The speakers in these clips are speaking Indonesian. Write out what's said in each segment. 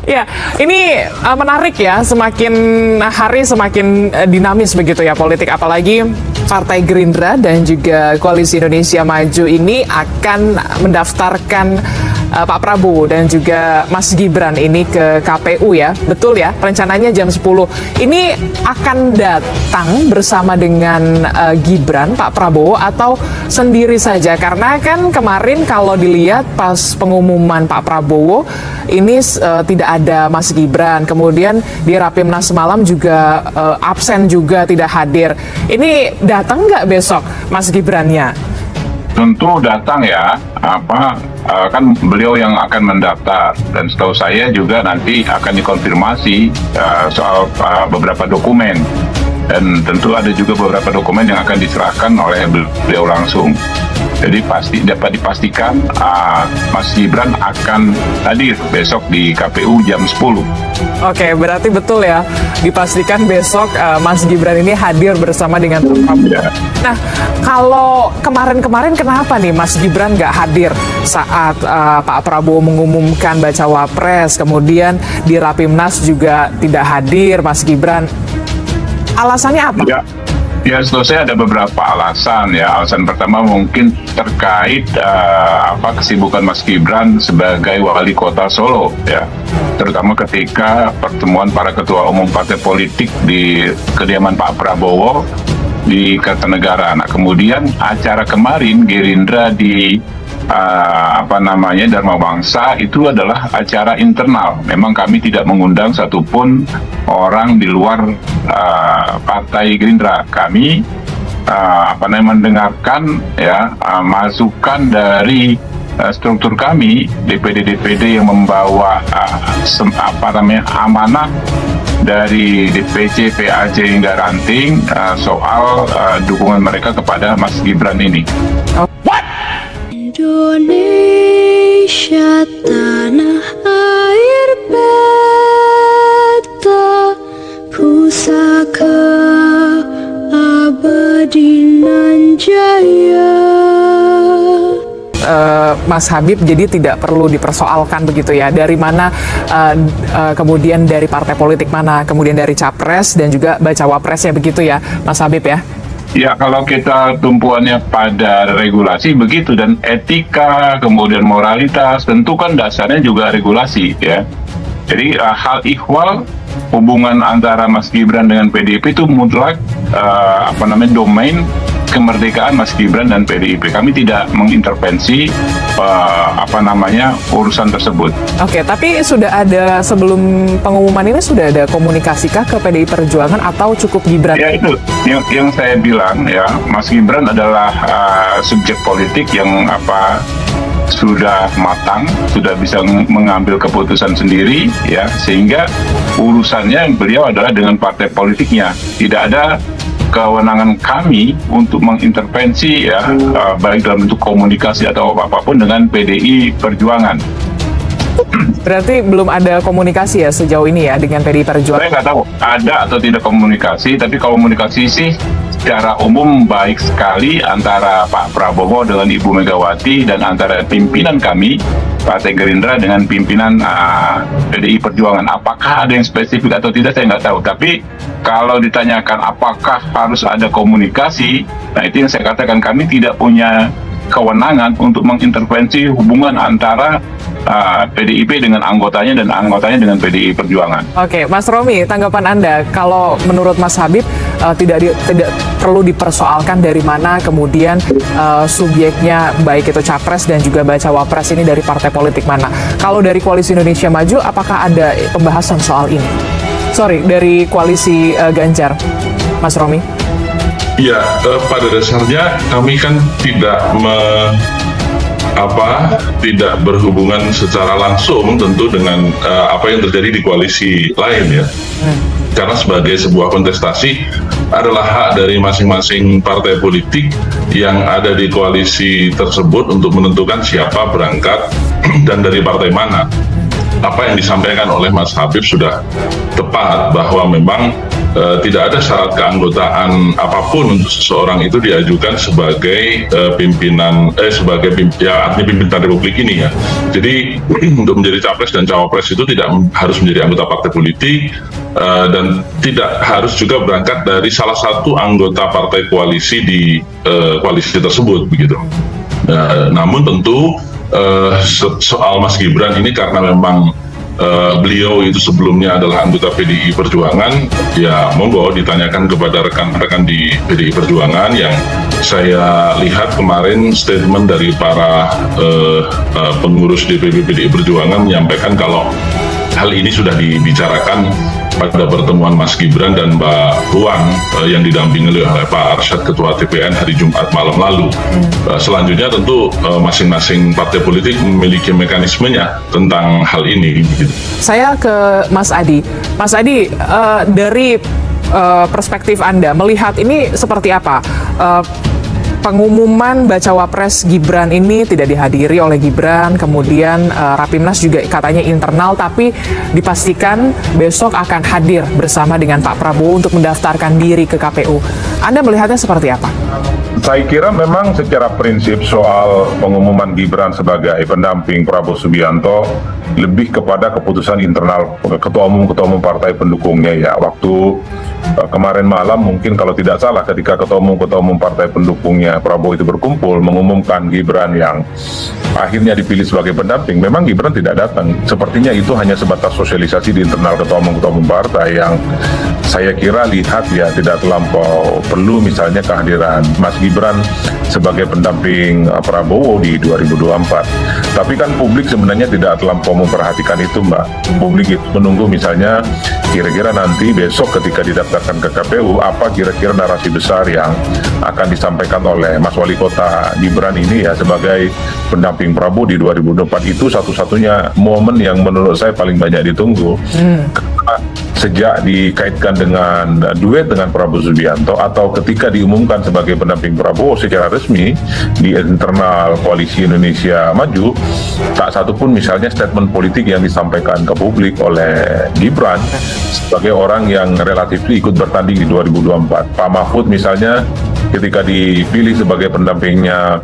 Ya, ini menarik ya, semakin hari semakin dinamis begitu ya politik, apalagi Partai Gerindra dan juga Koalisi Indonesia Maju ini akan mendaftarkan Pak Prabowo dan juga Mas Gibran ini ke KPU ya, betul ya, rencananya jam 10. Ini akan datang bersama dengan Gibran, Pak Prabowo, atau sendiri saja? Karena kan kemarin kalau dilihat pas pengumuman Pak Prabowo, ini tidak ada Mas Gibran, kemudian di Rapimnas semalam juga absen juga, tidak hadir. Ini datang nggak besok Mas Gibrannya? Tentu datang ya, kan beliau yang akan mendaftar, dan setahu saya juga nanti akan dikonfirmasi soal beberapa dokumen, dan tentu ada juga beberapa dokumen yang akan diserahkan oleh beliau langsung. Jadi dapat dipastikan Mas Gibran akan hadir besok di KPU jam 10. Oke, berarti betul ya, dipastikan besok Mas Gibran ini hadir bersama dengan Pak Prabowo. Ya. Nah, kalau kemarin-kemarin kenapa nih Mas Gibran nggak hadir saat Pak Prabowo mengumumkan bacawa pres, kemudian di Rapimnas juga tidak hadir Mas Gibran? Alasannya apa? Ya, setahu saya ada beberapa alasan ya. Alasan pertama mungkin terkait kesibukan Mas Gibran sebagai wali kota Solo ya. Terutama ketika pertemuan para ketua umum partai politik di kediaman Pak Prabowo di Kertanegara. Nah, kemudian acara kemarin Gerindra di Dharma Wangsa itu adalah acara internal. Memang kami tidak mengundang satupun orang di luar Partai Gerindra. Kami mendengarkan ya masukan dari struktur kami, DPD yang membawa amanah dari DPC, PAC hingga ranting soal dukungan mereka kepada Mas Gibran ini. Indonesia tanah air beta pusaka abadi nan jaya. Mas Habib jadi tidak perlu dipersoalkan begitu ya, dari mana kemudian dari partai politik mana, kemudian dari capres dan juga bacawa presnya begitu ya Mas Habib ya. Ya, kalau kita tumpuannya pada regulasi begitu, dan etika, kemudian moralitas, tentu kan dasarnya juga regulasi ya. Jadi hal ihwal hubungan antara Mas Gibran dengan PDIP itu mutlak domain kemerdekaan Mas Gibran dan PDIP. Kami tidak mengintervensi urusan tersebut. Oke, tapi sudah ada, sebelum pengumuman ini sudah ada komunikasikah ke PDI Perjuangan atau cukup Gibran? Ya, itu yang saya bilang ya, Mas Gibran adalah subjek politik yang sudah matang, sudah bisa mengambil keputusan sendiri ya, sehingga urusannya beliau adalah dengan partai politiknya. Tidak ada kewenangan kami untuk mengintervensi ya, baik dalam bentuk komunikasi atau apapun dengan PDI Perjuangan. Berarti belum ada komunikasi ya sejauh ini ya dengan PDI Perjuangan? Saya nggak tahu ada atau tidak komunikasi, tapi komunikasi sih secara umum baik sekali antara Pak Prabowo dengan Ibu Megawati, dan antara pimpinan kami Partai Gerindra dengan pimpinan PDI Perjuangan. Apakah ada yang spesifik atau tidak, saya nggak tahu. Tapi kalau ditanyakan apakah harus ada komunikasi, nah itu yang saya katakan, kami tidak punya kewenangan untuk mengintervensi hubungan antara PDIP dengan anggotanya dan anggotanya dengan PDI Perjuangan. Oke, Mas Romi, tanggapan Anda, kalau menurut Mas Habib tidak perlu dipersoalkan dari mana kemudian subjeknya, baik itu capres dan juga bacawa pres ini dari partai politik mana. Kalau dari Koalisi Indonesia Maju, apakah ada pembahasan soal ini? Sorry, dari Koalisi Ganjar, Mas Romi. Ya, pada dasarnya kami kan tidak berhubungan secara langsung tentu dengan apa yang terjadi di koalisi lain ya. Karena sebagai sebuah kontestasi adalah hak dari masing-masing partai politik yang ada di koalisi tersebut untuk menentukan siapa berangkat dan dari partai mana. Apa yang disampaikan oleh Mas Habib sudah tepat, bahwa memang tidak ada syarat keanggotaan apapun untuk seseorang itu diajukan sebagai pimpinan Republik ini ya. Jadi untuk menjadi capres dan cawapres itu tidak harus menjadi anggota partai politik dan tidak harus juga berangkat dari salah satu anggota partai koalisi di koalisi tersebut begitu. Namun tentu soal Mas Gibran ini karena memang beliau itu sebelumnya adalah anggota PDI Perjuangan, ya monggo ditanyakan kepada rekan-rekan di PDI Perjuangan. Yang saya lihat kemarin statement dari para pengurus DPP PDI Perjuangan menyampaikan kalau hal ini sudah dibicarakan pada pertemuan Mas Gibran dan Mbak Puan yang didampingi oleh Pak Arsyad Ketua TPN hari Jumat malam lalu. Selanjutnya tentu masing-masing partai politik memiliki mekanismenya tentang hal ini. Saya ke Mas Adi. Mas Adi, dari perspektif Anda melihat ini seperti apa? Pengumuman bacawa pres Gibran ini tidak dihadiri oleh Gibran, kemudian Rapimnas juga katanya internal, tapi dipastikan besok akan hadir bersama dengan Pak Prabowo untuk mendaftarkan diri ke KPU. Anda melihatnya seperti apa? Saya kira memang secara prinsip soal pengumuman Gibran sebagai pendamping Prabowo Subianto lebih kepada keputusan internal ketua umum partai pendukungnya ya. Waktu kemarin malam mungkin kalau tidak salah ketika ketua umum partai pendukungnya Prabowo itu berkumpul mengumumkan Gibran yang akhirnya dipilih sebagai pendamping, memang Gibran tidak datang. Sepertinya itu hanya sebatas sosialisasi di internal ketua umum partai yang saya kira lihat ya tidak terlampau perlu misalnya kehadiran Mas Gibran sebagai pendamping Prabowo di 2024. Tapi kan publik sebenarnya tidak terlampau memperhatikan itu, Mbak. Publik itu menunggu misalnya kira-kira nanti besok ketika didaftarkan ke KPU apa kira-kira narasi besar yang akan disampaikan oleh Mas Wali Kota Gibran ini ya sebagai pendamping Prabowo di 2024. Itu satu-satunya momen yang menurut saya paling banyak ditunggu. Karena sejak dikaitkan dengan duet dengan Prabowo Subianto atau ketika diumumkan sebagai pendamping Prabowo secara resmi di internal Koalisi Indonesia Maju, tak satupun misalnya statement politik yang disampaikan ke publik oleh Gibran sebagai orang yang relatif ikut bertanding di 2024. Pak Mahfud misalnya ketika dipilih sebagai pendampingnya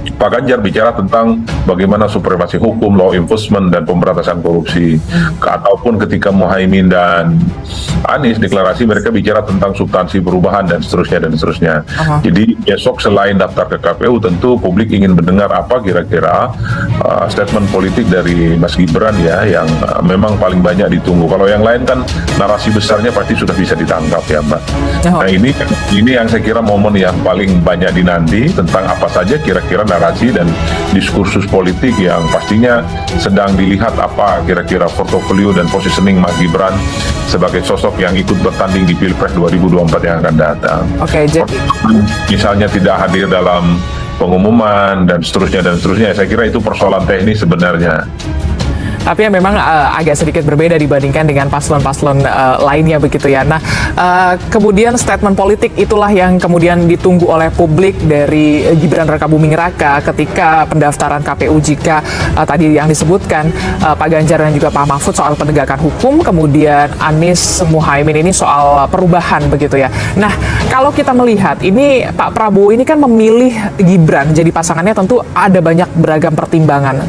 Pak Ganjar bicara tentang bagaimana supremasi hukum, law enforcement, dan pemberantasan korupsi. Ataupun ketika Muhaimin dan Anies deklarasi, mereka bicara tentang substansi perubahan dan seterusnya. Jadi besok selain daftar ke KPU, tentu publik ingin mendengar apa kira-kira statement politik dari Mas Gibran ya, yang memang paling banyak ditunggu. Kalau yang lain kan narasi besarnya pasti sudah bisa ditangkap ya Mbak. Nah ini yang saya kira momen yang paling banyak dinanti tentang apa saja kira-kira narasi dan diskursus politik yang pastinya sedang dilihat apa kira-kira portofolio dan positioning Mas Gibran sebagai sosok yang ikut bertanding di Pilpres 2024 yang akan datang. Oke, jadi misalnya tidak hadir dalam pengumuman dan seterusnya, saya kira itu persoalan teknis sebenarnya. Tapi memang agak sedikit berbeda dibandingkan dengan paslon-paslon lainnya begitu ya. Nah, kemudian statement politik itulah yang kemudian ditunggu oleh publik dari Gibran Rakabuming Raka ketika pendaftaran KPU jika tadi yang disebutkan Pak Ganjar dan juga Pak Mahfud soal penegakan hukum, kemudian Anies Muhaimin ini soal perubahan begitu ya. Nah, kalau kita melihat ini Pak Prabowo ini kan memilih Gibran jadi pasangannya tentu ada banyak beragam pertimbangan.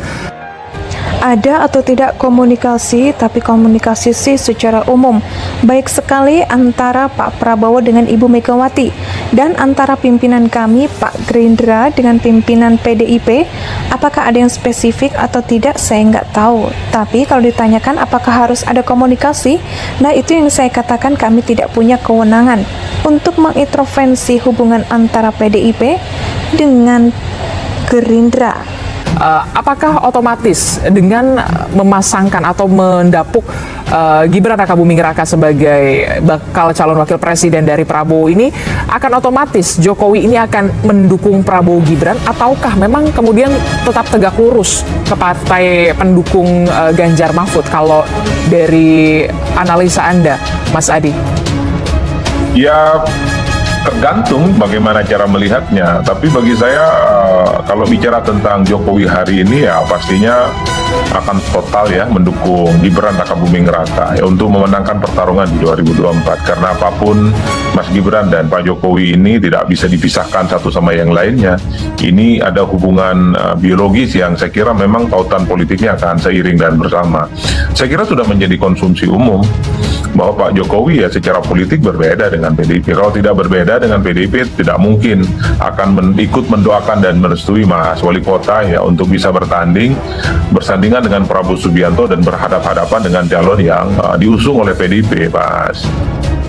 Ada atau tidak komunikasi, tapi komunikasi sih secara umum baik sekali antara Pak Prabowo dengan Ibu Megawati dan antara pimpinan kami Pak Gerindra dengan pimpinan PDIP. Apakah ada yang spesifik atau tidak saya nggak tahu, tapi kalau ditanyakan apakah harus ada komunikasi, nah itu yang saya katakan kami tidak punya kewenangan untuk mengintervensi hubungan antara PDIP dengan Gerindra. Apakah otomatis dengan memasangkan atau mendapuk Gibran Rakabuming Raka sebagai bakal calon wakil presiden dari Prabowo ini akan otomatis Jokowi ini akan mendukung Prabowo Gibran, ataukah memang kemudian tetap tegak lurus ke partai pendukung Ganjar Mahfud kalau dari analisa Anda, Mas Adi? Ya, tergantung bagaimana cara melihatnya. Tapi bagi saya kalau bicara tentang Jokowi hari ini ya pastinya akan total ya mendukung Gibran Rakabuming Raka ya, untuk memenangkan pertarungan di 2024. Karena apapun Mas Gibran dan Pak Jokowi ini tidak bisa dipisahkan satu sama yang lainnya. Ini ada hubungan biologis yang saya kira memang tautan politiknya akan seiring dan bersama. Saya kira sudah menjadi konsumsi umum bahwa Pak Jokowi ya secara politik berbeda dengan PDIP. Kalau tidak berbeda dengan PDIP, tidak mungkin akan ikut mendoakan dan merestui Mas Wali Kota ya untuk bisa bersandingan dengan Prabowo Subianto dan berhadap-hadapan dengan calon yang diusung oleh PDIP, Mas.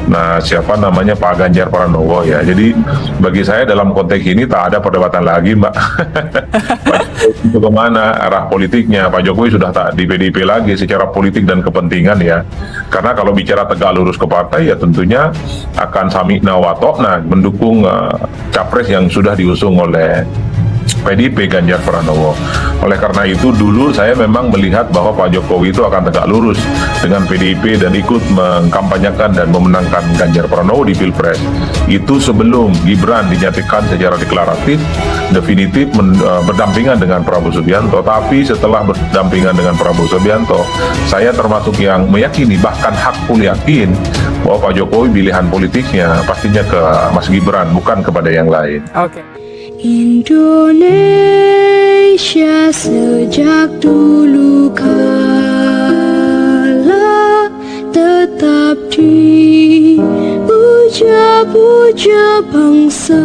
Nah, siapa namanya Pak Ganjar Pranowo ya. Jadi bagi saya dalam konteks ini tak ada perdebatan lagi, Mbak. Pak Jokowi itu kemana arah politiknya? Pak Jokowi sudah tak di PDIP lagi secara politik dan kepentingan ya. Karena kalau bicara tegak lurus ke partai ya tentunya akan sami'na wa ta'na mendukung capres yang sudah diusung oleh PDIP Ganjar Pranowo. Oleh karena itu dulu saya memang melihat bahwa Pak Jokowi itu akan tegak lurus dengan PDIP dan ikut mengkampanyekan dan memenangkan Ganjar Pranowo di Pilpres. Itu sebelum Gibran dinyatakan secara deklaratif definitif berdampingan dengan Prabowo Subianto. Tapi setelah berdampingan dengan Prabowo Subianto, saya termasuk yang meyakini, bahkan hakul yakin bahwa Pak Jokowi pilihan politiknya pastinya ke Mas Gibran, bukan kepada yang lain. Oke. Indonesia sejak dulu kala tetap dipuja-puja bangsa.